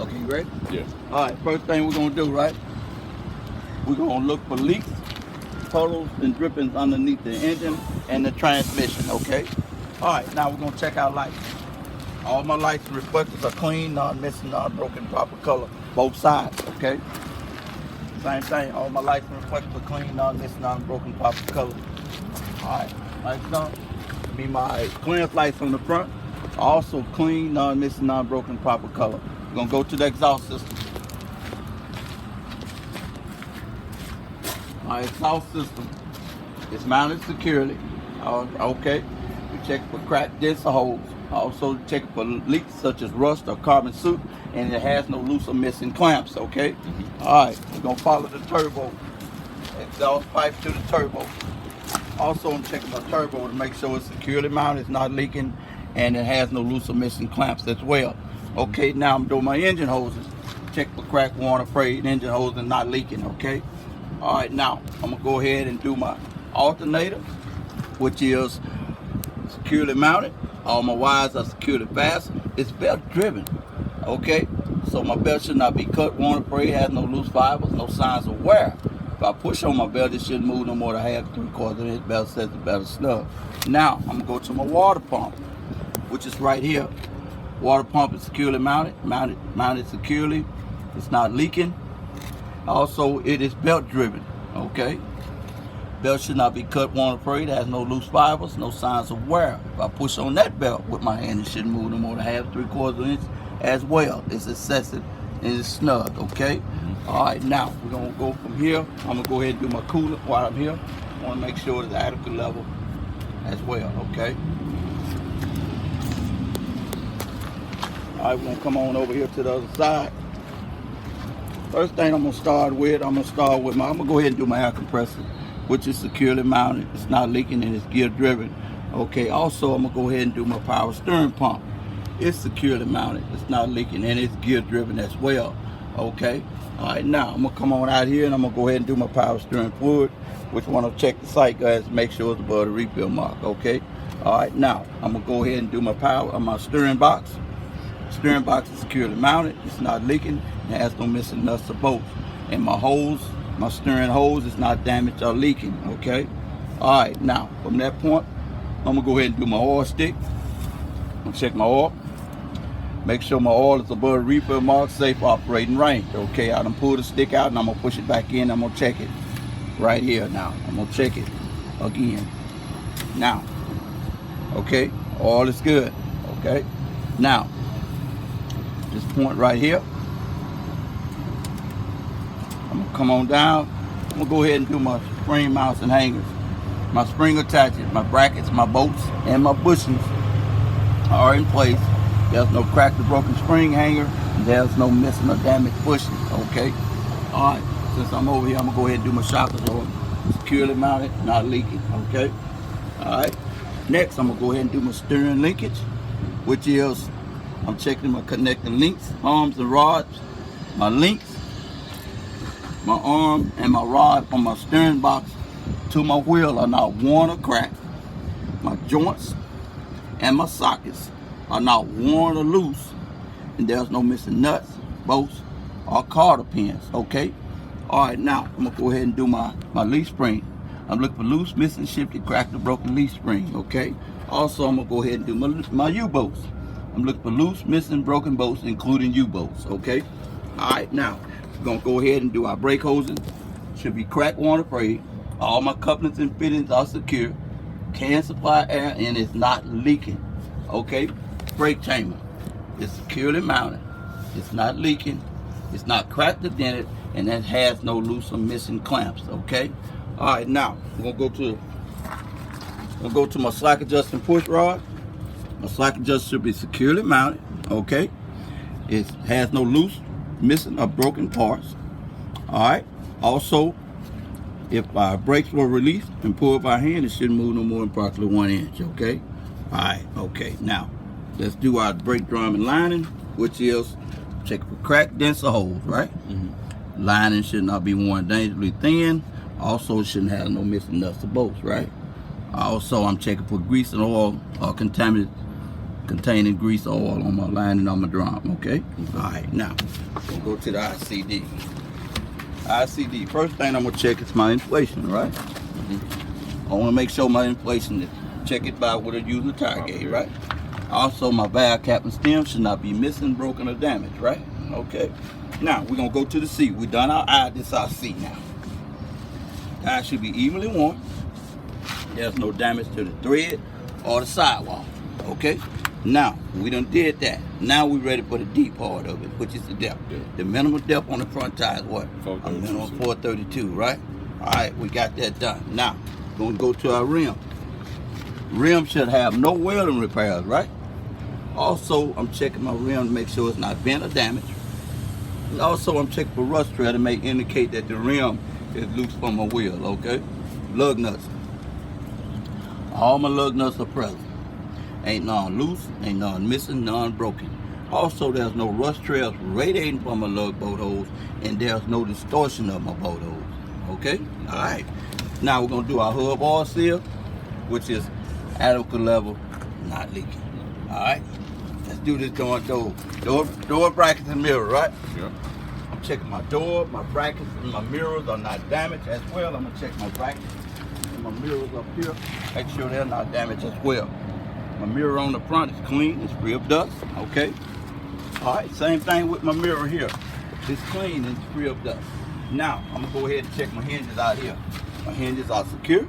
Okay, you ready? Yeah. All right, first thing we're gonna do, right? We're gonna look for leaks, puddles, and drippings underneath the engine and the transmission, okay? All right, now we're gonna check our lights. All my lights and reflectors are clean, non-missing, non-broken, proper color, both sides, okay? Same thing, all my lights and reflectors are clean, non-missing, non-broken, proper color. All right, lights done. Be my clearance lights on the front, also clean, non-missing, non-broken, proper color. We're gonna go to the exhaust system. My exhaust system is mounted securely. Okay, we check for cracked dents or holes. Also check for leaks such as rust or carbon soot, and it has no loose or missing clamps. Okay. All right, we're gonna follow the turbo. Exhaust pipe to the turbo. Also, I'm checking my turbo to make sure it's securely mounted, it's not leaking, and it has no loose or missing clamps as well. Okay, now I'm doing my engine hoses. Check for cracked, worn, or frayed engine hoses and not leaking. Okay. All right, now I'm gonna go ahead and do my alternator, which is securely mounted. All my wires are securely fastened. It's belt driven, okay? So my belt should not be cut, worn, or frayed, has no loose fibers, no signs of wear. If I push on my belt, it shouldn't move no more than half, 3/4 inch. Belt says the belt is snug. Now I'm gonna go to my water pump, which is right here. Water pump is securely mounted securely. It's not leaking. Also, it is belt driven, okay? Belt should not be cut, worn, or frayed. It has no loose fibers, no signs of wear. If I push on that belt with my hand, it shouldn't move no more than half, 3/4 inch as well. It's excessive and it's snug, okay? All right, now we're gonna go from here. I'm gonna go ahead and do my coolant while I'm here. I wanna make sure it's adequate level as well, okay? All right, we're gonna come on over here to the other side. First thing I'm gonna start with I'm gonna go ahead and do my air compressor, which is securely mounted. It's not leaking and it's gear driven. Okay, also I'm gonna go ahead and do my power steering pump. It's securely mounted. It's not leaking and it's gear driven as well. Okay. All right, now I'm gonna come on out here and I'm gonna go ahead and do my power steering fluid, which one to check the sight guys to make sure it's above the refill mark. Okay. All right, now I'm gonna go ahead and do my steering box. Steering box is securely mounted. It's not leaking. It has no missing nuts or bolts. And my steering hose is not damaged or leaking. Okay. All right. Now from that point, I'm gonna go ahead and do my oil stick. I'm gonna check my oil. Make sure my oil is above the refill mark, safe operating range. Okay. I done pull the stick out and I'm gonna push it back in. I'm gonna check it right here. Now I'm gonna check it again. Now. Okay. Oil is good. Okay. Now. This point right here, I'm gonna come on down. I'm gonna go ahead and do my spring mounts and hangers. My spring attachments, my brackets, my bolts, and my bushings are in place. There's no cracked or broken spring hanger. There's no missing or damaged bushings, okay? All right, since I'm over here, I'm gonna go ahead and do my shockers on. Securely mounted, not leaking, okay? All right, next I'm gonna go ahead and do my steering linkage, which is I'm checking my connecting links, arms and rods. My links, my arm and my rod from my steering box to my wheel are not worn or cracked. My joints and my sockets are not worn or loose. And there's no missing nuts, bolts, or cotter pins, okay? All right, now I'm gonna go ahead and do my leaf spring. I'm looking for loose, missing, shifted, cracked, or broken leaf spring, okay? Also, I'm gonna go ahead and do my U-bolts. I'm looking for loose, missing, broken bolts, including U-bolts, okay? All right, now, we're gonna go ahead and do our brake hosing. Should be cracked, worn, or frayed. All my couplings and fittings are secure. Can supply air and it's not leaking, okay? Brake chamber, it's securely mounted. It's not leaking. It's not cracked or dented, and it has no loose or missing clamps, okay? All right, now, we're gonna go to my slack adjusting push rod. My slack adjuster should be securely mounted, okay? It has no loose, missing, or broken parts. All right. Also, if our brakes were released and pulled by hand, it shouldn't move no more than approximately 1 inch, okay? All right, okay. Now, let's do our brake drum and lining, which is check for crack, dents, or holes, right? Lining should not be worn dangerously thin. Also, it shouldn't have no missing nuts or bolts, right? Also, I'm checking for grease and oil or contaminated containing grease oil on my lining on my drum, okay? All right, now, we'll go to the ICD. ICD, first thing I'm gonna check is my inflation, right? I wanna make sure my inflation is, check it by with a using a tire gauge, right? Also, my valve cap and stem should not be missing, broken, or damaged, right? Okay. Now, we're gonna go to the C. We done our I, this is our C now. Tire should be evenly worn. There's no damage to the thread or the sidewall, okay? Now, we done did that. Now we ready for the D part of it, which is the depth. Yeah. The minimum depth on the front tire is what? 432, A minimum 432, right? All right, we got that done. Now, we're gonna go to our rim. Rim should have no welding repairs, right? Also, I'm checking my rim to make sure it's not bent or damaged. And also, I'm checking for rust trail to make indicate that the rim is loose from my wheel, okay? Lug nuts. All my lug nuts are present. Ain't none loose, ain't none missing, none broken. Also, there's no rust trails radiating from my lug bolt holes, and there's no distortion of my bolt holes, okay? All right. Now, we're gonna do our hub oil seal, which is adequate level, not leaking. All right. Let's do this door brackets and mirror, right? Yeah. I'm checking my door, my brackets, and my mirrors are not damaged as well. I'm gonna check my brackets and my mirrors up here. Make sure they're not damaged as well. My mirror on the front is clean, it's free of dust, okay? All right, same thing with my mirror here. It's clean and it's free of dust. Now, I'm gonna go ahead and check my hinges out here. My hinges are secure.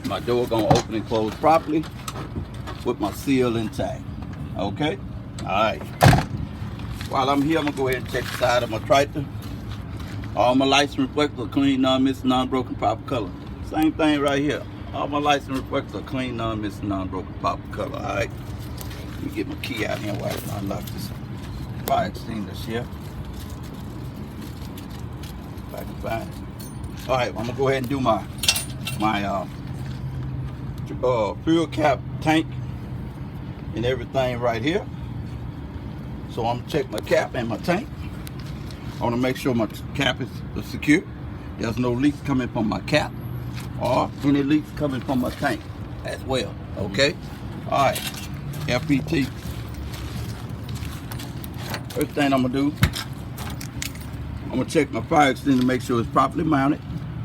My door gonna open and close properly with my seal intact. Okay? Alright. While I'm here, I'm gonna go ahead and check the side of my tractor. All my lights and reflectors are clean, non-missing, non-broken, proper color. Same thing right here. All my lights and reflectors are clean, non-missing, non-broken, proper color. Alright. Let me get my key out here while I unlock this fire extinguisher here. If I can find it. Alright, I'm gonna go ahead and do my fuel cap tank and everything right here. So I'm gonna check my cap and my tank. I want to make sure my cap is secure. There's no leaks coming from my cap or any leaks coming from my tank as well. Okay. All right. FPT. First thing I'm gonna do, I'm gonna check my fire extinguisher to make sure it's properly mounted.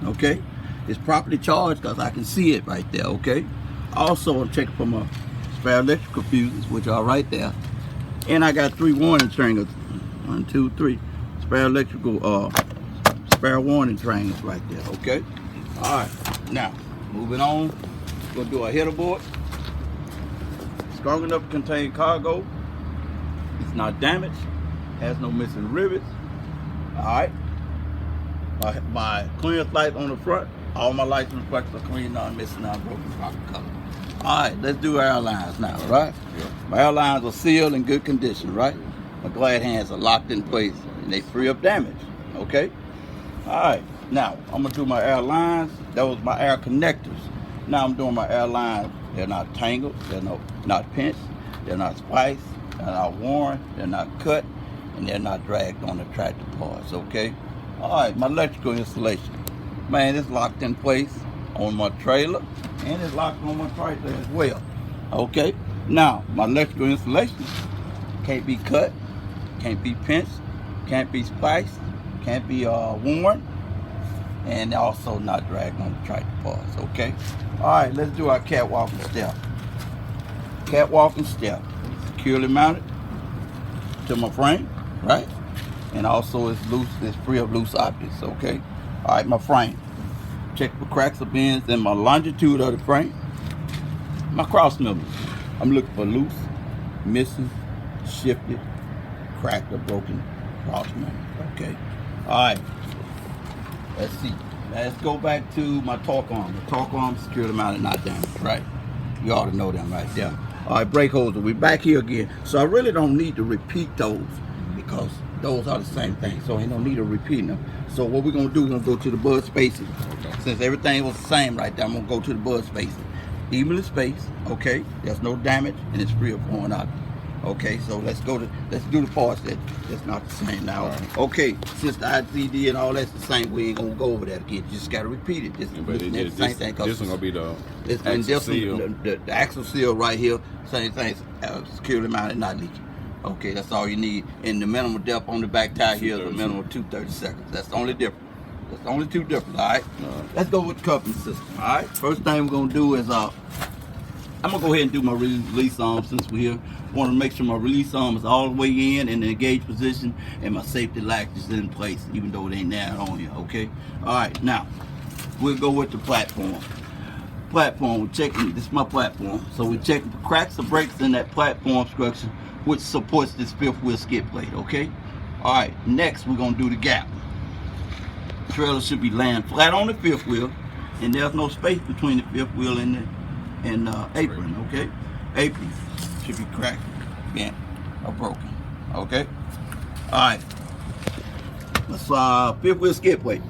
Okay. It's properly charged because I can see it right there. Okay. Also, I'm checking for my spare electrical fuses, which are right there. And I got 3 warning triangles. 1, 2, 3. Spare electrical, spare warning triangles right there, okay? All right, now, moving on. We're gonna do a header board. Strong enough to contain cargo. It's not damaged. Has no missing rivets. All right. My clearance light on the front. All my lights and reflectors are clean, non-missing, non-broken, proper color. All right, let's do our lines now, right? Yeah. My air lines are sealed in good condition, right? My glad hands are locked in place and they free of damage, okay? All right, now I'm gonna do my air lines. That was my air connectors. Now I'm doing my air lines. They're not tangled, they're not pinched, they're not spliced, they're not worn, they're not cut, and they're not dragged on the tractor parts, okay? All right, my electrical installation. Man, it's locked in place on my trailer and it's locked on my tractor as well. Okay, now my electrical installation can't be cut, can't be pinched, can't be spliced, can't be worn, and also not dragged on the tractor parts. Okay, all right, let's do our catwalk and step. Catwalk and step, securely mounted to my frame, right? And also it's loose, it's free of loose objects. Okay, all right, my frame. Check for cracks or bends in my longitude of the frame. My cross members, I'm looking for loose, missing, shifted, cracked or broken cross members. Okay. All right. Let's see. Let's go back to my torque arm. The torque arm securely mounted, not damaged, right? You ought to know them right there. All right, brake holder. We're back here again. So I really don't need to repeat those because those are the same thing. So ain't no need of repeating them. So what we're gonna do, we're gonna go to the bud spacing. Since everything was the same right there, I'm gonna go to the bud spacing. Evenly spaced, okay? There's no damage and it's free of foreign objects. Okay, so let's do the parts that's not the same now. All right. Okay, since the ICD and all that's the same, we ain't gonna go over that again. You just gotta repeat it. But this one gonna be the axle seal. The axle seal right here, same thing, securely mounted, not leaking. Okay, that's all you need. And the minimum depth on the back tire here is a minimum of 2/32. That's the only difference. That's the only two differences. All right. Let's go with the cupping system. All right. First thing we're gonna do is I'm gonna go ahead and do my release arm since we're here. I want to make sure my release arm is all the way in the engaged position and my safety latch is in place, even though it ain't now on here, okay? All right, now, we'll go with the platform. We're checking, this is my platform. So we're checking for cracks or breaks in that platform structure, which supports this fifth wheel skid plate, okay? All right, next we're gonna do the gap. The trailer should be laying flat on the fifth wheel, and there's no space between the fifth wheel and the apron, okay? Apron should be cracked, bent, or broken, okay? All right, let's fifth wheel skid plate.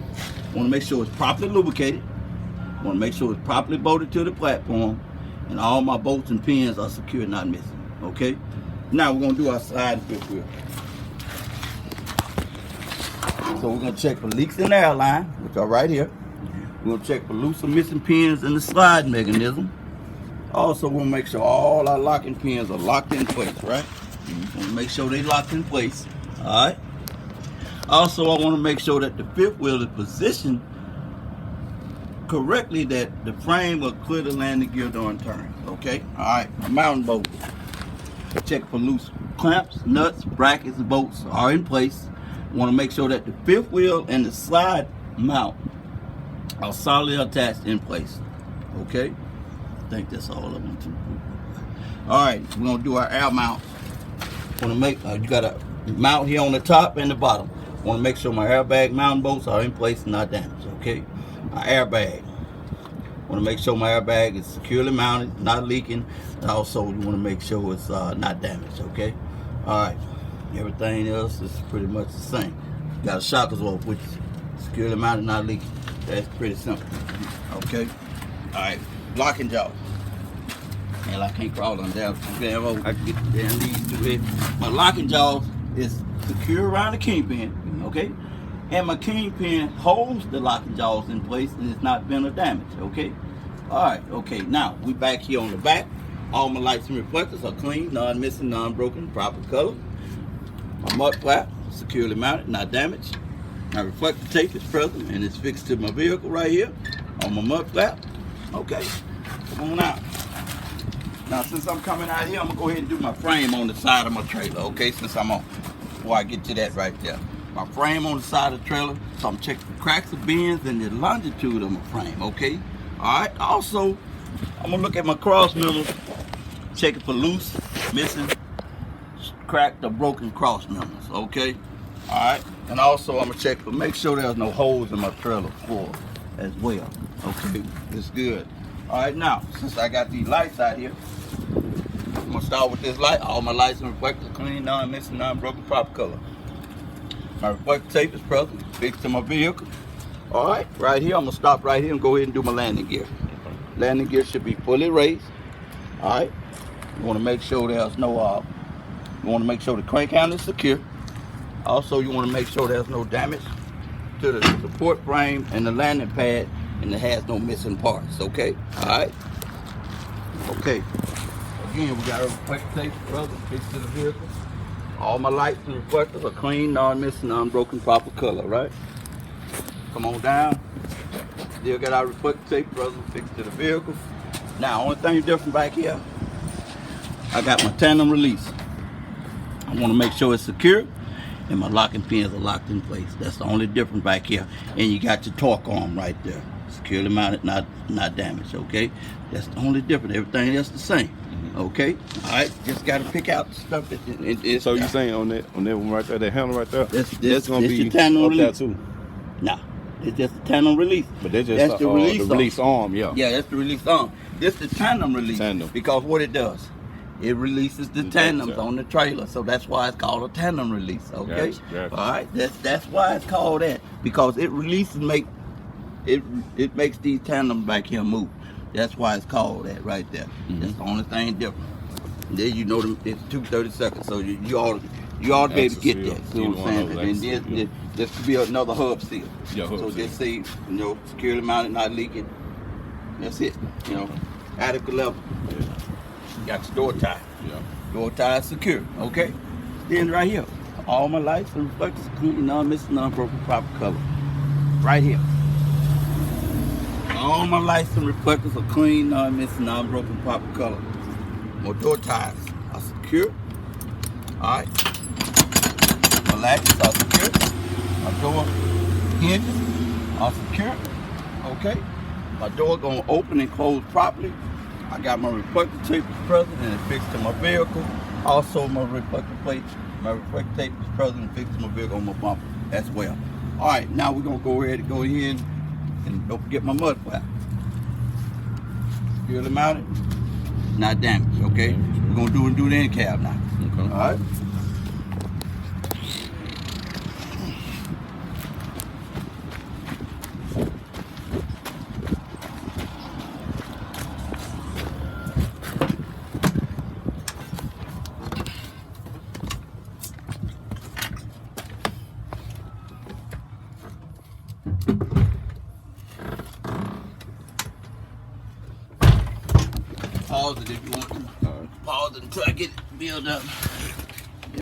Want to make sure it's properly lubricated. Want to make sure it's properly bolted to the platform, and all my bolts and pins are secure, not missing, okay? Now we're gonna do our slide fifth wheel. So we're gonna check for leaks in the airline, which are right here. We're gonna check for loose or missing pins in the slide mechanism. Also, we'll make sure all our locking pins are locked in place, right? We'll make sure they locked in place, all right? Also, I want to make sure that the fifth wheel is positioned correctly, that the frame will clear the landing gear during turns, okay? All right, mounting bolt. Check for loose clamps, nuts, brackets, and bolts are in place. Want to make sure that the fifth wheel and the slide mount are solidly attached in place, okay? I think that's all I want to do. All right, we're gonna do our air mount. Want to make you got a mount here on the top and the bottom. Want to make sure my airbag mounting bolts are in place and not damaged. Okay, my airbag. Want to make sure my airbag is securely mounted, not leaking. And also, you want to make sure it's not damaged. Okay. All right. Everything else is pretty much the same. Got a shock as well, which is securely mounted, not leaking. That's pretty simple. Okay. All right. Locking jaw. Hell, I can't crawl on down. I can get the damn knees too heavy. My locking jaw is secure around the kingpin, okay? And my kingpin holds the locking jaws in place and it's not been or damaged, okay? All right, okay. Now we back here on the back. All my lights and reflectors are clean, non-missing, non-broken, proper color. My mud flap securely mounted, not damaged. My reflector tape is present and it's fixed to my vehicle right here on my mud flap. Okay, come on out. Now, since I'm coming out here, I'm gonna go ahead and do my frame on the side of my trailer, okay? Since I'm on, before I get to that right there. My frame on the side of the trailer, so I'm checking for cracks or bends and the longitude of my frame, okay? All right, also, I'm gonna look at my cross members, checking for loose, missing, cracked or broken cross members, okay? All right, and also I'm gonna check for, make sure there's no holes in my trailer floor as well, okay? It's good. All right, now, since I got these lights out here, I'm gonna start with this light. All my lights and reflectors are clean, non-missing, non-broken, proper color. My reflector tape is present, fixed to my vehicle. All right here, I'm gonna stop right here and go ahead and do my landing gear. Landing gear should be fully raised. All right, you wanna make sure there's no, you wanna make sure the crank handle is secure. Also, you wanna make sure there's no damage to the support frame and the landing pad, and it has no missing parts, okay? All right? Okay. Again, we got our reflector tape present, fixed to the vehicle. All my lights and reflectors are clean, non-missing, non-broken, proper color, right? Come on down. Still got our reflector tape present, fixed to the vehicle. Now, only thing different back here, I got my tandem release. I want to make sure it's secure and my locking pins are locked in place. That's the only difference back here. And you got your torque arm right there. Securely mounted, not damaged, okay? That's the only difference. Everything else the same, okay? All right, just got to pick out the stuff that so you're saying on that one right there, that handle right there, that's going to be your tandem up release. there too? Nah, it's just the tandem release. But that's just the release arm, yeah. Yeah, that's the release arm. This the tandem release. Tandem. Because what it does, it releases the tandems on the trailer, so that's why it's called a tandem release. Okay, gotcha. All right, that's why it's called that, because it releases it makes these tandems back here move. That's why it's called that right there. That's the only thing different. Then you know it's 232nd, so you ought to be able to get that. See what I'm saying? And then this could be another hub seal. Yeah, so just say, securely mounted, not leaking. That's it. Adequate level. Yeah. Got your door tie. Yeah. Door tie is secure. Okay. Then right here, all my lights and reflectors are clean, non-missing, non-broken, proper color. Right here. All my lights and reflectors are clean, non-missing, non-broken, proper color. My door ties are secure. All right. My latches are secure. My door hinges are secure. Okay. My door gonna open and close properly. I got my reflector tape is present and it's fixed to my vehicle. Also, my reflector tape is present and fixed to my vehicle on my bumper as well. All right, now we're gonna go ahead and don't forget my mud flap. Securely mounted, not damaged. Okay, we're gonna do the end cab now. Okay. All right. Pause it if you want to. Pause it until I get it built up.